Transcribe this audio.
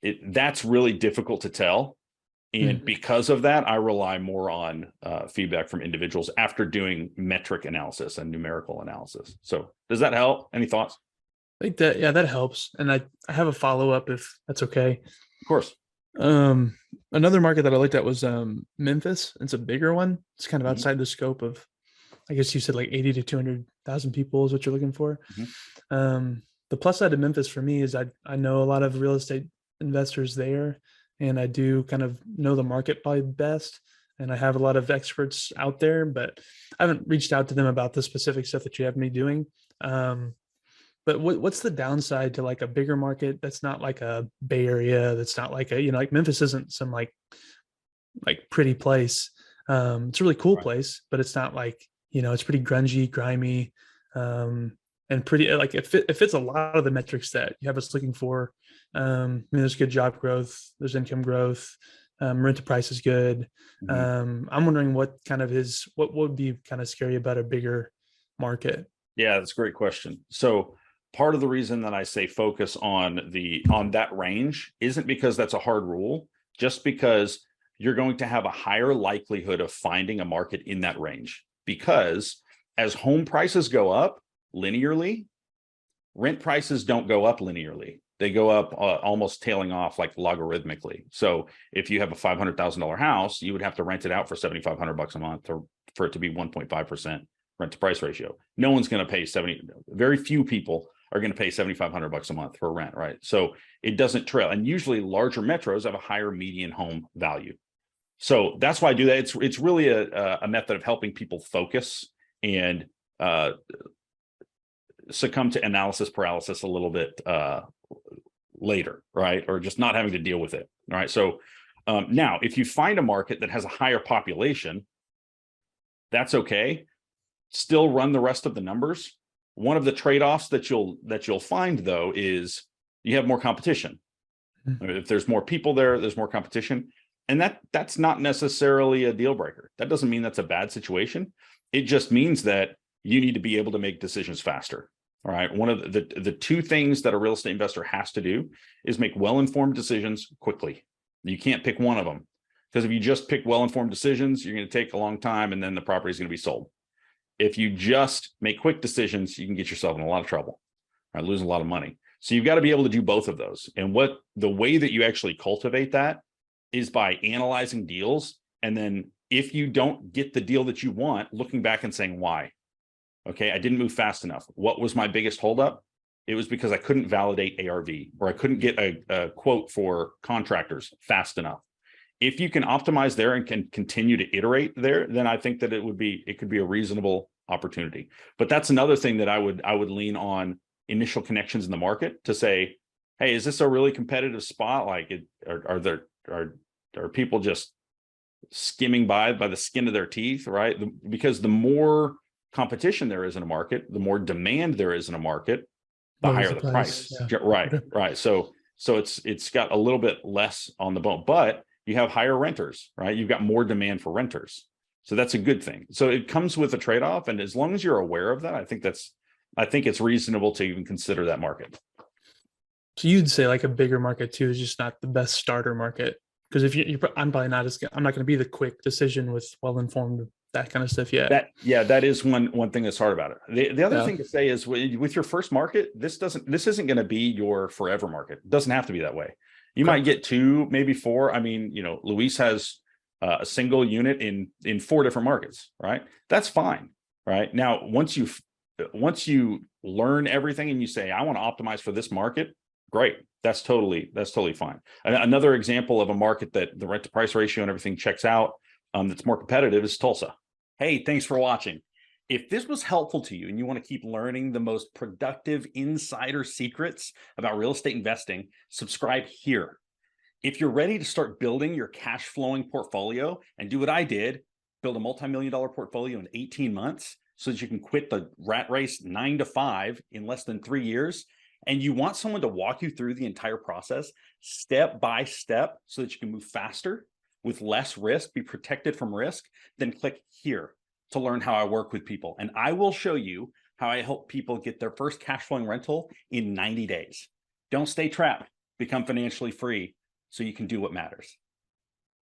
that's really difficult to tell. And because of that, I rely more on feedback from individuals after doing metric analysis and numerical analysis. So does that help? Any thoughts? I think that, yeah, that helps. And I have a follow-up if that's okay. Of course. Um, Another market that I looked at was Memphis. It's a bigger one. It's kind of Mhm. outside the scope of, I guess you said like 80 to 200,000 people is what you're looking for. Mhm. The plus side of Memphis for me is I know a lot of real estate investors there, and I do kind of know the market probably best. And I have a lot of experts out there, but I haven't reached out to them about the specific stuff that you have me doing. But what's the downside to like a bigger market that's not like a Bay Area, that's not like a, like Memphis isn't some like pretty place. It's a really cool Right. place, but it's not like, it's pretty grungy, grimy, and pretty like it fits a lot of the metrics that you have us looking for. There's good job growth, there's income growth, rent to price is good. Mhm. I'm wondering what would be kind of scary about a bigger market. Yeah, that's a great question. So part of the reason that I say focus on that range isn't because that's a hard rule, just because you're going to have a higher likelihood of finding a market in that range. Because as home prices go up linearly, rent prices don't go up linearly. They go up almost tailing off like logarithmically. So if you have a $500,000 house, you would have to rent it out for $7,500 a month for it to be 1.5% rent to price ratio. No one's going to pay 70. Very few people are going to pay $7,500 a month for rent, right? So it doesn't trail. And usually larger metros have a higher median home value. So that's why I do that. It's really a method of helping people focus and succumb to analysis paralysis a little bit later, right? Or just not having to deal with it. All right. So now, if you find a market that has a higher population, that's okay. Still run the rest of the numbers. One of the trade-offs that you'll find though is you have more competition. If there's more people there, there's more competition. And that's not necessarily a deal breaker. That doesn't mean that's a bad situation. It just means that you need to be able to make decisions faster. All right. One of the two things that a real estate investor has to do is make well-informed decisions quickly. You can't pick one of them, because if you just pick well-informed decisions, you're going to take a long time and then the property is going to be sold. If you just make quick decisions, you can get yourself in a lot of trouble, right? Lose a lot of money. So you've got to be able to do both of those. And the way that you actually cultivate that is by analyzing deals. And then if you don't get the deal that you want, looking back and saying, why? Okay, I didn't move fast enough. What was my biggest holdup? It was because I couldn't validate ARV, or I couldn't get a quote for contractors fast enough. If you can optimize there and can continue to iterate there, then I think that it could be a reasonable opportunity. But that's another thing that I would lean on initial connections in the market to say, hey, is this a really competitive spot? Like, are people just skimming by the skin of their teeth, right? Because the more competition there is in a market, the more demand there is in a market, the Lowers higher the the price. price. Yeah. Right, Okay. right. So it's got a little bit less on the bone, but you have higher renters, right? You've got more demand for renters. So that's a good thing. So it comes with a trade-off. And as long as you're aware of that, I think it's reasonable to even consider that market. So you'd say like a bigger market too is just not the best starter market, because if I'm probably not I'm not going to be the quick decision with well-informed, that kind of stuff yet. That is one thing that's hard about it. The other Yeah. thing to say is with your first market, this isn't going to be your forever market. It doesn't have to be that way. You Okay. might get 2, maybe 4. I mean, Luis has a single unit in 4 different markets, right? That's fine, right? Now, once you learn everything and you say, I want to optimize for this market, great. That's totally fine. Another example of a market that the rent to price ratio and everything checks out, that's more competitive, is Tulsa. Hey, thanks for watching. If this was helpful to you and you want to keep learning the most productive insider secrets about real estate investing, subscribe here. If you're ready to start building your cash flowing portfolio and do what I did, build a multi-million-dollar portfolio in 18 months so that you can quit the rat race 9 to 5 in less than 3 years, and you want someone to walk you through the entire process step by step so that you can move faster with less risk, be protected from risk, then click here to learn how I work with people. And I will show you how I help people get their first cash flowing rental in 90 days. Don't stay trapped. become financially free so you can do what matters.